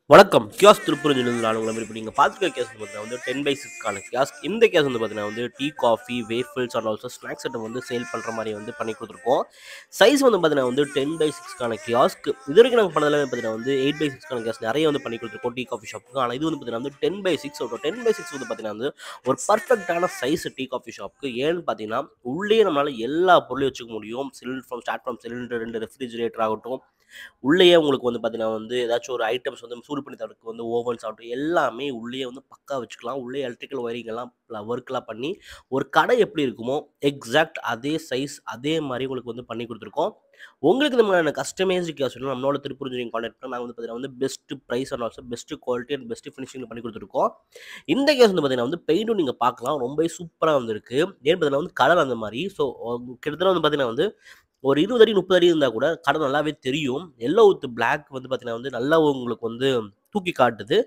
வணக்கம். கியாஸ் திருப்பூரிலிருந்து நான் உங்கள இப்ப நீங்க பார்த்துருக்க கேஸ் வந்து பார்த்தீங்கன்னா வந்து 10/6க்கான கியாஸ். இந்த கேஸ் வந்து பார்த்தீங்கன்னா வந்து tea, coffee, waffles and also snacks item வந்து சேல் பண்ற மாரி வந்து பண்ணி குடுத்துருக்கோம். சைஸ் வந்து பார்த்தீங்கன்னா வந்து 10/6க்கான கியாஸ்க். இதுவரைக்கும் நாங்க பண்ணதுல பார்த்தீங்கன்னா வந்து 8/6க்கான கியாஸ் நெறைய வந்து பண்ணி குடுத்துருக்கோம் டீ, காஃபி ஷாப்புக்கு. ஆனா இது வந்து பார்த்தீங்கன்னா வந்து 10/6 10/6 வந்து பார்த்தீங்கன்னா வந்து ஒரு பெர்ஃபெக்ட்டான சைஸ் டீ, காஃபி ஷாப்புக்கு. ஏன்னு பார்த்தீங்கன்னா, உள்ளேயே நம்மளால எல்லா பொருளையும் வச்சுக்க முடியும். ஸ்டார்ட் ஃப்ரம் சிலிண்டர் 2 ரெஃப்ரிஜிரேட்டர் ஆகட்டும், உள்ளேயே உங்களுக்கு வந்து பார்த்தீங்கன்னா வந்து ஏதாச்சும் ஒரு ஐட்டம்ஸ் வந்து சூடு பண்ணி தரதுக்கு வந்து ஓவன்ஸ் ஆகட்டும் எல்லாமே உள்ளேயே வந்து பக்கா வச்சுக்கலாம். உள்ளே எலக்ட்ரிக்கல் ஒயரிங் எல்லாம் ஒர்க்லாம் பண்ணி ஒரு கடை எப்படி இருக்குமோ எக்ஸாக்ட் அதே சைஸ் அதே மாதிரி உங்களுக்கு வந்து பண்ணி கொடுத்துருக்கோம். உங்களுக்கு இந்த மாதிரியான கஸ்டமைஸ்டு கேஸ் வேணும் நம்மளோட திருப்பூர் நீங்கள் கான்டாக்ட் பண்ணி நாங்கள் வந்து பார்த்தீங்கன்னா வந்து best price and also best quality and best finishing பண்ணி கொடுத்துருக்கோம். இந்த கேஸ் வந்து பார்த்தீங்கன்னா வந்து பெயிண்ட்டும் நீங்கள் பார்க்கலாம் ரொம்ப சூப்பராக வந்திருக்கு. ஏன்னு பார்த்தீங்கன்னா வந்து கலர் அந்த மாதிரி ஸோ கிட்டத்தட்ட வந்து பார்த்தீங்கன்னா வந்து ஒரு 20 அடி 30 அடி இருந்தா கூட கடை நல்லாவே தெரியும். எல்லோ வித் பிளாக் வந்து பார்த்தீங்கன்னா வந்து நல்லா உங்களுக்கு வந்து தூக்கி காட்டுது.